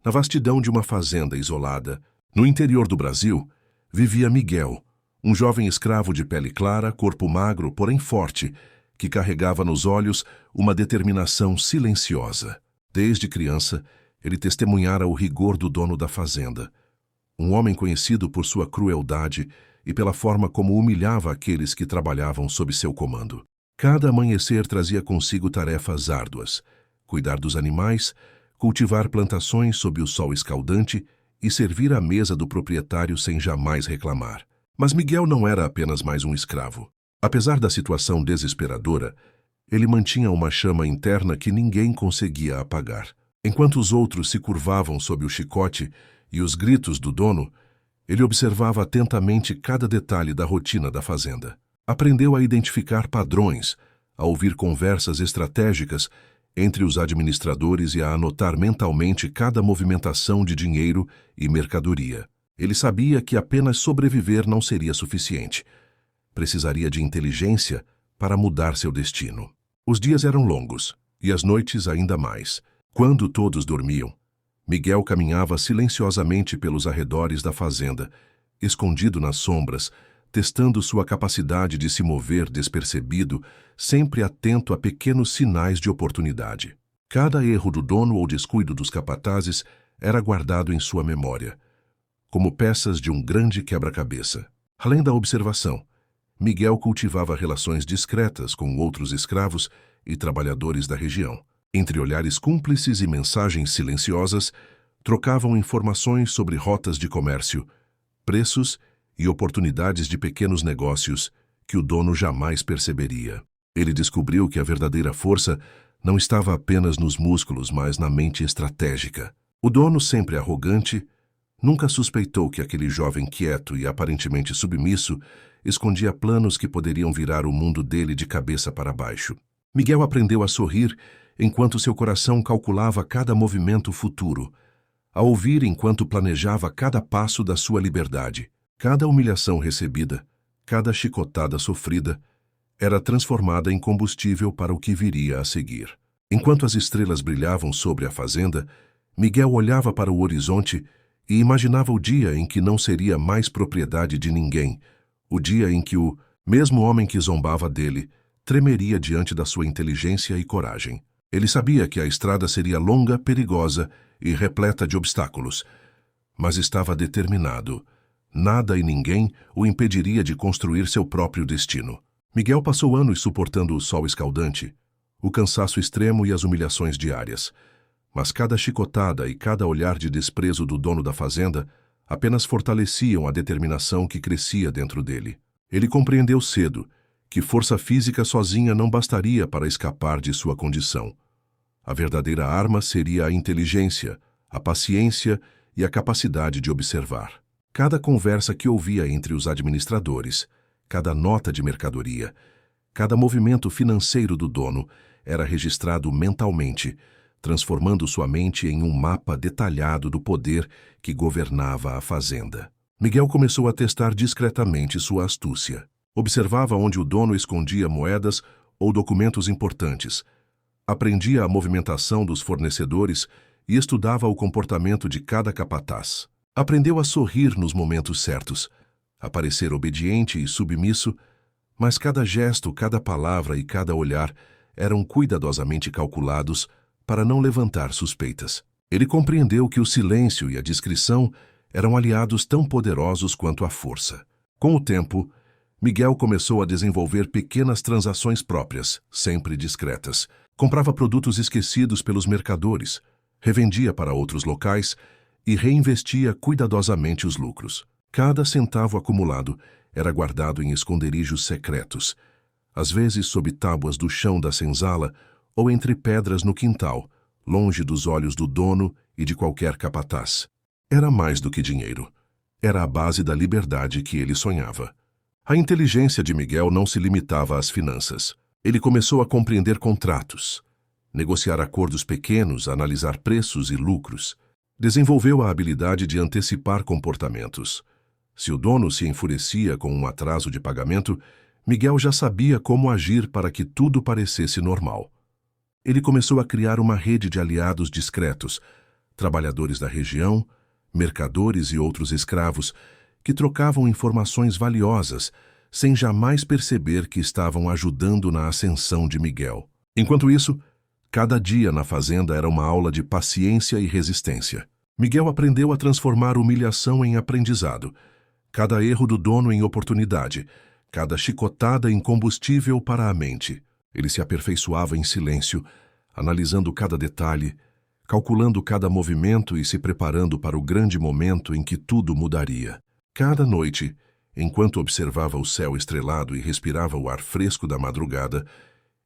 Na vastidão de uma fazenda isolada, no interior do Brasil, vivia Miguel, um jovem escravo de pele clara, corpo magro, porém forte, que carregava nos olhos uma determinação silenciosa. Desde criança, ele testemunhara o rigor do dono da fazenda, um homem conhecido por sua crueldade e pela forma como humilhava aqueles que trabalhavam sob seu comando. Cada amanhecer trazia consigo tarefas árduas: cuidar dos animais, cultivar plantações sob o sol escaldante e servir à mesa do proprietário sem jamais reclamar. Mas Miguel não era apenas mais um escravo. Apesar da situação desesperadora, ele mantinha uma chama interna que ninguém conseguia apagar. Enquanto os outros se curvavam sob o chicote e os gritos do dono, ele observava atentamente cada detalhe da rotina da fazenda. Aprendeu a identificar padrões, a ouvir conversas estratégicas entre os administradores e a anotar mentalmente cada movimentação de dinheiro e mercadoria. Ele sabia que apenas sobreviver não seria suficiente. Precisaria de inteligência para mudar seu destino. Os dias eram longos, e as noites ainda mais. Quando todos dormiam, Miguel caminhava silenciosamente pelos arredores da fazenda, escondido nas sombras, testando sua capacidade de se mover despercebido, sempre atento a pequenos sinais de oportunidade. Cada erro do dono ou descuido dos capatazes era guardado em sua memória, como peças de um grande quebra-cabeça. Além da observação, Miguel cultivava relações discretas com outros escravos e trabalhadores da região. Entre olhares cúmplices e mensagens silenciosas, trocavam informações sobre rotas de comércio, preços e oportunidades de pequenos negócios que o dono jamais perceberia. Ele descobriu que a verdadeira força não estava apenas nos músculos, mas na mente estratégica. O dono, sempre arrogante, nunca suspeitou que aquele jovem quieto e aparentemente submisso escondia planos que poderiam virar o mundo dele de cabeça para baixo. Miguel aprendeu a sorrir enquanto seu coração calculava cada movimento futuro, a ouvir enquanto planejava cada passo da sua liberdade. Cada humilhação recebida, cada chicotada sofrida, era transformada em combustível para o que viria a seguir. Enquanto as estrelas brilhavam sobre a fazenda, Miguel olhava para o horizonte e imaginava o dia em que não seria mais propriedade de ninguém, o dia em que o mesmo homem que zombava dele tremeria diante da sua inteligência e coragem. Ele sabia que a estrada seria longa, perigosa e repleta de obstáculos, mas estava determinado. Nada e ninguém o impediria de construir seu próprio destino. Miguel passou anos suportando o sol escaldante, o cansaço extremo e as humilhações diárias. Mas cada chicotada e cada olhar de desprezo do dono da fazenda apenas fortaleciam a determinação que crescia dentro dele. Ele compreendeu cedo que força física sozinha não bastaria para escapar de sua condição. A verdadeira arma seria a inteligência, a paciência e a capacidade de observar. Cada conversa que ouvia entre os administradores, cada nota de mercadoria, cada movimento financeiro do dono era registrado mentalmente, transformando sua mente em um mapa detalhado do poder que governava a fazenda. Miguel começou a testar discretamente sua astúcia. Observava onde o dono escondia moedas ou documentos importantes, aprendia a movimentação dos fornecedores e estudava o comportamento de cada capataz. Aprendeu a sorrir nos momentos certos, a parecer obediente e submisso, mas cada gesto, cada palavra e cada olhar eram cuidadosamente calculados para não levantar suspeitas. Ele compreendeu que o silêncio e a discrição eram aliados tão poderosos quanto a força. Com o tempo, Miguel começou a desenvolver pequenas transações próprias, sempre discretas. Comprava produtos esquecidos pelos mercadores, revendia para outros locais e reinvestia cuidadosamente os lucros. Cada centavo acumulado era guardado em esconderijos secretos, às vezes sob tábuas do chão da senzala ou entre pedras no quintal, longe dos olhos do dono e de qualquer capataz. Era mais do que dinheiro. Era a base da liberdade que ele sonhava. A inteligência de Miguel não se limitava às finanças. Ele começou a compreender contratos, negociar acordos pequenos, analisar preços e lucros. Desenvolveu a habilidade de antecipar comportamentos. Se o dono se enfurecia com um atraso de pagamento, Miguel já sabia como agir para que tudo parecesse normal. Ele começou a criar uma rede de aliados discretos, trabalhadores da região, mercadores e outros escravos, que trocavam informações valiosas, sem jamais perceber que estavam ajudando na ascensão de Miguel. Enquanto isso, cada dia na fazenda era uma aula de paciência e resistência. Miguel aprendeu a transformar humilhação em aprendizado, cada erro do dono em oportunidade, cada chicotada em combustível para a mente. Ele se aperfeiçoava em silêncio, analisando cada detalhe, calculando cada movimento e se preparando para o grande momento em que tudo mudaria. Cada noite, enquanto observava o céu estrelado e respirava o ar fresco da madrugada,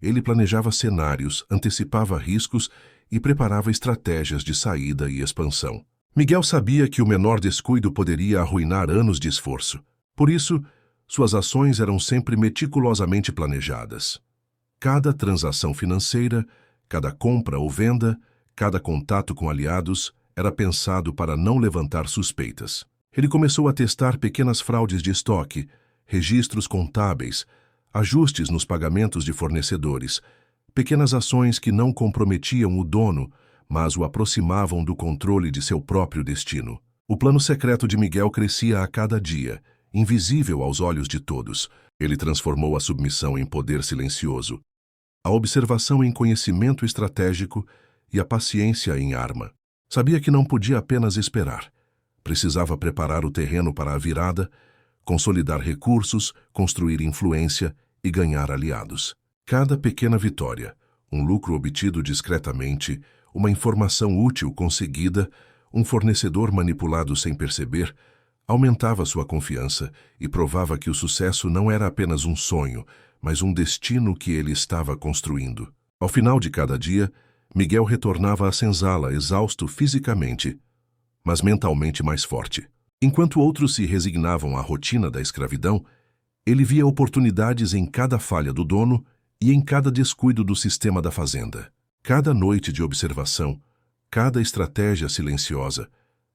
ele planejava cenários, antecipava riscos e preparava estratégias de saída e expansão. Miguel sabia que o menor descuido poderia arruinar anos de esforço. Por isso, suas ações eram sempre meticulosamente planejadas. Cada transação financeira, cada compra ou venda, cada contato com aliados era pensado para não levantar suspeitas. Ele começou a testar pequenas fraudes de estoque, registros contábeis, ajustes nos pagamentos de fornecedores, pequenas ações que não comprometiam o dono, mas o aproximavam do controle de seu próprio destino. O plano secreto de Miguel crescia a cada dia, invisível aos olhos de todos. Ele transformou a submissão em poder silencioso, a observação em conhecimento estratégico e a paciência em arma. Sabia que não podia apenas esperar. Precisava preparar o terreno para a virada, consolidar recursos, construir influência e ganhar aliados. Cada pequena vitória, um lucro obtido discretamente, uma informação útil conseguida, um fornecedor manipulado sem perceber, aumentava sua confiança e provava que o sucesso não era apenas um sonho, mas um destino que ele estava construindo. Ao final de cada dia, Miguel retornava à senzala exausto fisicamente, mas mentalmente mais forte. Enquanto outros se resignavam à rotina da escravidão, ele via oportunidades em cada falha do dono e em cada descuido do sistema da fazenda. Cada noite de observação, cada estratégia silenciosa,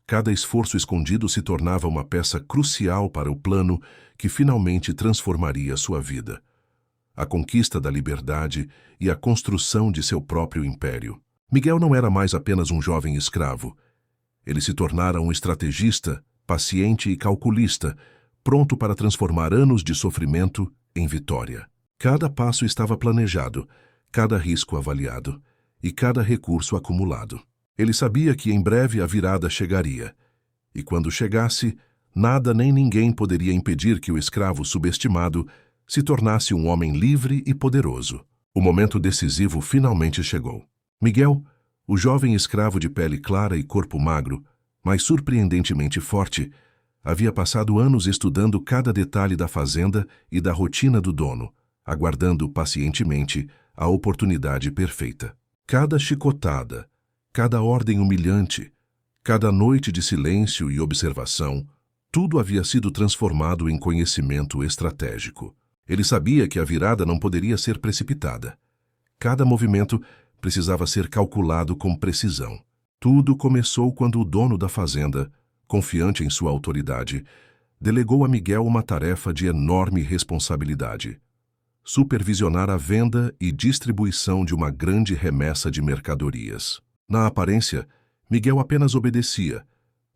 cada esforço escondido se tornava uma peça crucial para o plano que finalmente transformaria sua vida. A conquista da liberdade e a construção de seu próprio império. Miguel não era mais apenas um jovem escravo. Ele se tornara um estrategista, paciente e calculista, pronto para transformar anos de sofrimento em vitória. Cada passo estava planejado, cada risco avaliado e cada recurso acumulado. Ele sabia que em breve a virada chegaria, e quando chegasse, nada nem ninguém poderia impedir que o escravo subestimado se tornasse um homem livre e poderoso. O momento decisivo finalmente chegou. Miguel, o jovem escravo de pele clara e corpo magro, mas surpreendentemente forte, havia passado anos estudando cada detalhe da fazenda e da rotina do dono, aguardando pacientemente a oportunidade perfeita. Cada chicotada, cada ordem humilhante, cada noite de silêncio e observação, tudo havia sido transformado em conhecimento estratégico. Ele sabia que a virada não poderia ser precipitada. Cada movimento precisava ser calculado com precisão. Tudo começou quando o dono da fazenda, confiante em sua autoridade, delegou a Miguel uma tarefa de enorme responsabilidade: supervisionar a venda e distribuição de uma grande remessa de mercadorias. Na aparência, Miguel apenas obedecia,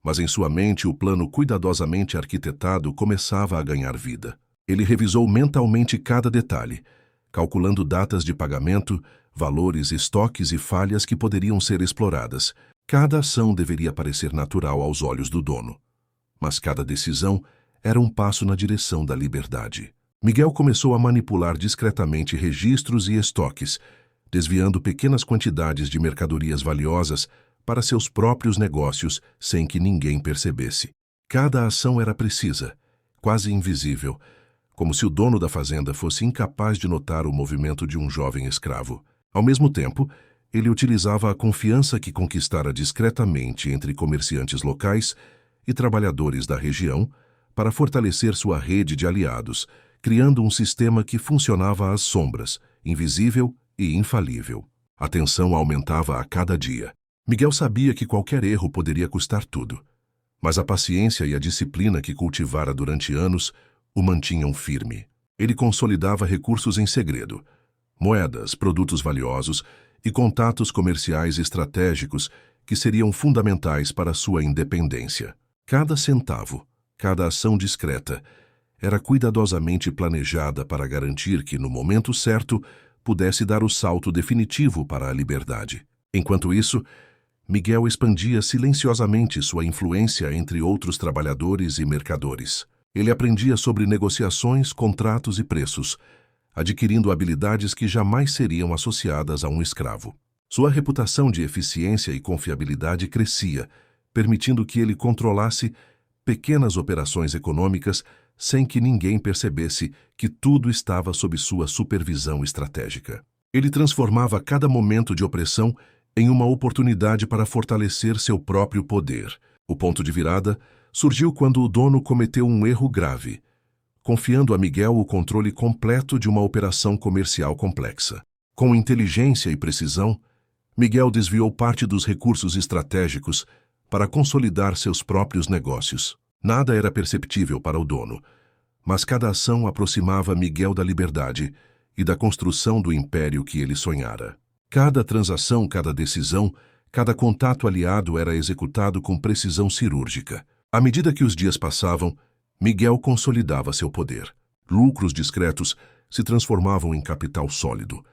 mas em sua mente o plano cuidadosamente arquitetado começava a ganhar vida. Ele revisou mentalmente cada detalhe, calculando datas de pagamento, valores, estoques e falhas que poderiam ser exploradas. Cada ação deveria parecer natural aos olhos do dono, mas cada decisão era um passo na direção da liberdade. Miguel começou a manipular discretamente registros e estoques, desviando pequenas quantidades de mercadorias valiosas para seus próprios negócios sem que ninguém percebesse. Cada ação era precisa, quase invisível, como se o dono da fazenda fosse incapaz de notar o movimento de um jovem escravo. Ao mesmo tempo, ele utilizava a confiança que conquistara discretamente entre comerciantes locais e trabalhadores da região para fortalecer sua rede de aliados, criando um sistema que funcionava às sombras, invisível e infalível. A tensão aumentava a cada dia. Miguel sabia que qualquer erro poderia custar tudo, mas a paciência e a disciplina que cultivara durante anos o mantinham firme. Ele consolidava recursos em segredo, moedas, produtos valiosos e contatos comerciais estratégicos que seriam fundamentais para sua independência. Cada centavo, cada ação discreta, era cuidadosamente planejada para garantir que, no momento certo, pudesse dar o salto definitivo para a liberdade. Enquanto isso, Miguel expandia silenciosamente sua influência entre outros trabalhadores e mercadores. Ele aprendia sobre negociações, contratos e preços, adquirindo habilidades que jamais seriam associadas a um escravo. Sua reputação de eficiência e confiabilidade crescia, permitindo que ele controlasse pequenas operações econômicas sem que ninguém percebesse que tudo estava sob sua supervisão estratégica. Ele transformava cada momento de opressão em uma oportunidade para fortalecer seu próprio poder. O ponto de virada surgiu quando o dono cometeu um erro grave, confiando a Miguel o controle completo de uma operação comercial complexa. Com inteligência e precisão, Miguel desviou parte dos recursos estratégicos para consolidar seus próprios negócios. Nada era perceptível para o dono, mas cada ação aproximava Miguel da liberdade e da construção do império que ele sonhara. Cada transação, cada decisão, cada contato aliado era executado com precisão cirúrgica. À medida que os dias passavam, Miguel consolidava seu poder. Lucros discretos se transformavam em capital sólido.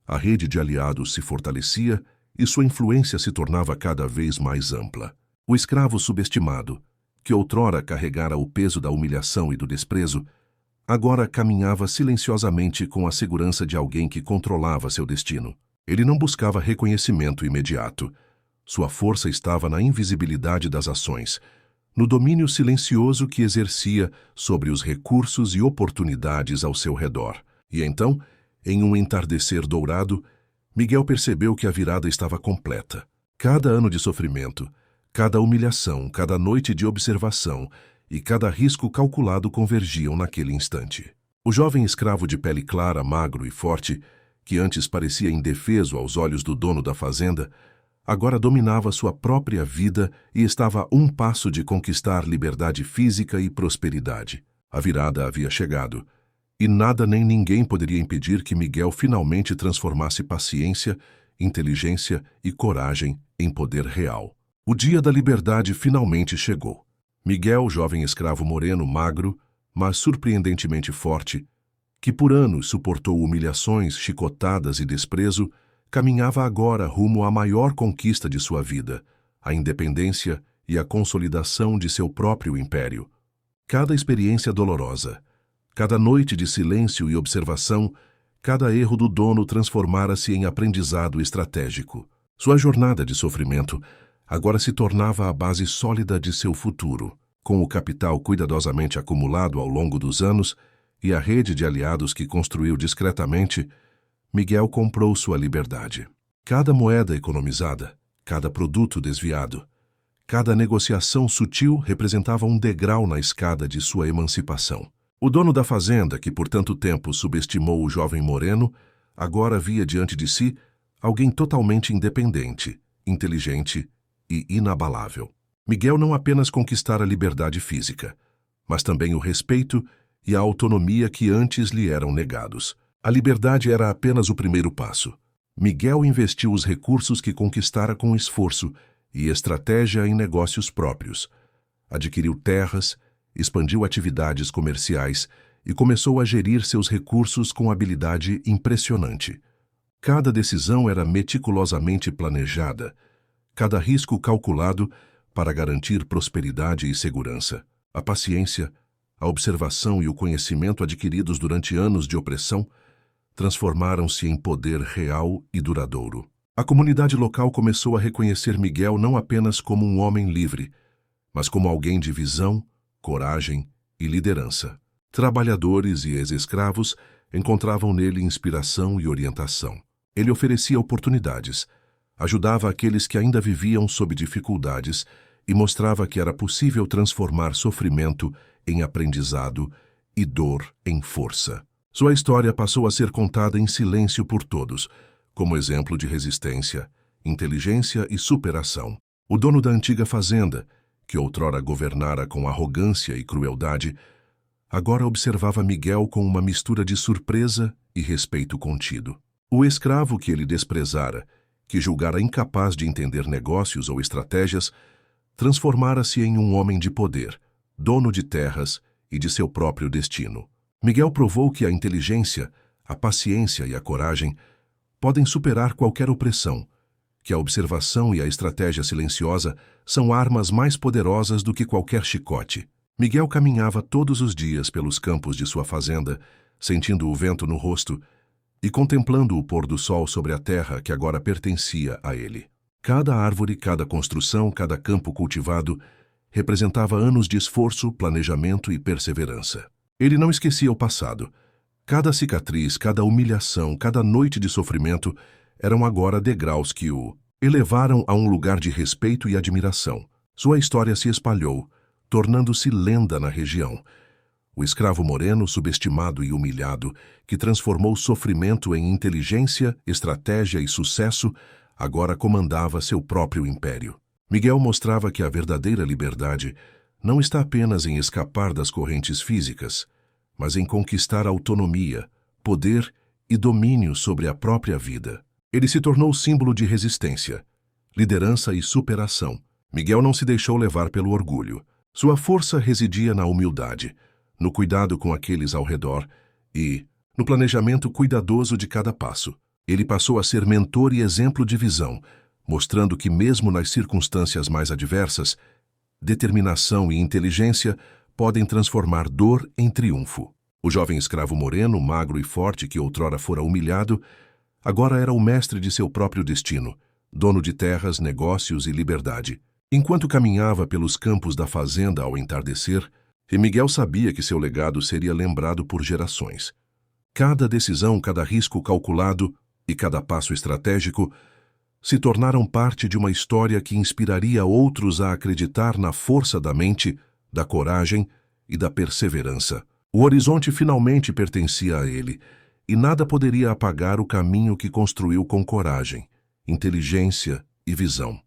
A rede de aliados se fortalecia e sua influência se tornava cada vez mais ampla. O escravo subestimado, que outrora carregara o peso da humilhação e do desprezo, agora caminhava silenciosamente com a segurança de alguém que controlava seu destino. Ele não buscava reconhecimento imediato. Sua força estava na invisibilidade das ações, no domínio silencioso que exercia sobre os recursos e oportunidades ao seu redor. E então, em um entardecer dourado, Miguel percebeu que a virada estava completa. Cada ano de sofrimento, cada humilhação, cada noite de observação e cada risco calculado convergiam naquele instante. O jovem escravo de pele clara, magro e forte, que antes parecia indefeso aos olhos do dono da fazenda, agora dominava sua própria vida e estava a um passo de conquistar liberdade física e prosperidade. A virada havia chegado, e nada nem ninguém poderia impedir que Miguel finalmente transformasse paciência, inteligência e coragem em poder real. O dia da liberdade finalmente chegou. Miguel, jovem escravo moreno, magro, mas surpreendentemente forte, que por anos suportou humilhações, chicotadas e desprezo, caminhava agora rumo à maior conquista de sua vida, a independência e a consolidação de seu próprio império. Cada experiência dolorosa, cada noite de silêncio e observação, cada erro do dono transformara-se em aprendizado estratégico. Sua jornada de sofrimento agora se tornava a base sólida de seu futuro. Com o capital cuidadosamente acumulado ao longo dos anos e a rede de aliados que construiu discretamente, Miguel comprou sua liberdade. Cada moeda economizada, cada produto desviado, cada negociação sutil representava um degrau na escada de sua emancipação. O dono da fazenda, que por tanto tempo subestimou o jovem moreno, agora via diante de si alguém totalmente independente, inteligente e inabalável. Miguel não apenas conquistara a liberdade física, mas também o respeito e a autonomia que antes lhe eram negados. A liberdade era apenas o primeiro passo. Miguel investiu os recursos que conquistara com esforço e estratégia em negócios próprios. Adquiriu terras, expandiu atividades comerciais e começou a gerir seus recursos com habilidade impressionante. Cada decisão era meticulosamente planejada, cada risco calculado para garantir prosperidade e segurança. A paciência, a observação e o conhecimento adquiridos durante anos de opressão transformaram-se em poder real e duradouro. A comunidade local começou a reconhecer Miguel não apenas como um homem livre, mas como alguém de visão, coragem e liderança. Trabalhadores e ex-escravos encontravam nele inspiração e orientação. Ele oferecia oportunidades, ajudava aqueles que ainda viviam sob dificuldades e mostrava que era possível transformar sofrimento em aprendizado e dor em força. Sua história passou a ser contada em silêncio por todos, como exemplo de resistência, inteligência e superação. O dono da antiga fazenda, que outrora governara com arrogância e crueldade, agora observava Miguel com uma mistura de surpresa e respeito contido. O escravo que ele desprezara que julgara incapaz de entender negócios ou estratégias, transformara-se em um homem de poder, dono de terras e de seu próprio destino. Miguel provou que a inteligência, a paciência e a coragem podem superar qualquer opressão, que a observação e a estratégia silenciosa são armas mais poderosas do que qualquer chicote. Miguel caminhava todos os dias pelos campos de sua fazenda, sentindo o vento no rosto e contemplando o pôr do sol sobre a terra que agora pertencia a ele. Cada árvore, cada construção, cada campo cultivado representava anos de esforço, planejamento e perseverança. Ele não esquecia o passado. Cada cicatriz, cada humilhação, cada noite de sofrimento eram agora degraus que o elevaram a um lugar de respeito e admiração. Sua história se espalhou, tornando-se lenda na região. O escravo moreno, subestimado e humilhado, que transformou sofrimento em inteligência, estratégia e sucesso, agora comandava seu próprio império. Miguel mostrava que a verdadeira liberdade não está apenas em escapar das correntes físicas, mas em conquistar autonomia, poder e domínio sobre a própria vida. Ele se tornou símbolo de resistência, liderança e superação. Miguel não se deixou levar pelo orgulho. Sua força residia na humildade, no cuidado com aqueles ao redor e no planejamento cuidadoso de cada passo. Ele passou a ser mentor e exemplo de visão, mostrando que mesmo nas circunstâncias mais adversas, determinação e inteligência podem transformar dor em triunfo. O jovem escravo moreno, magro e forte que outrora fora humilhado, agora era o mestre de seu próprio destino, dono de terras, negócios e liberdade. Enquanto caminhava pelos campos da fazenda ao entardecer, Miguel sabia que seu legado seria lembrado por gerações. Cada decisão, cada risco calculado e cada passo estratégico se tornaram parte de uma história que inspiraria outros a acreditar na força da mente, da coragem e da perseverança. O horizonte finalmente pertencia a ele, e nada poderia apagar o caminho que construiu com coragem, inteligência e visão.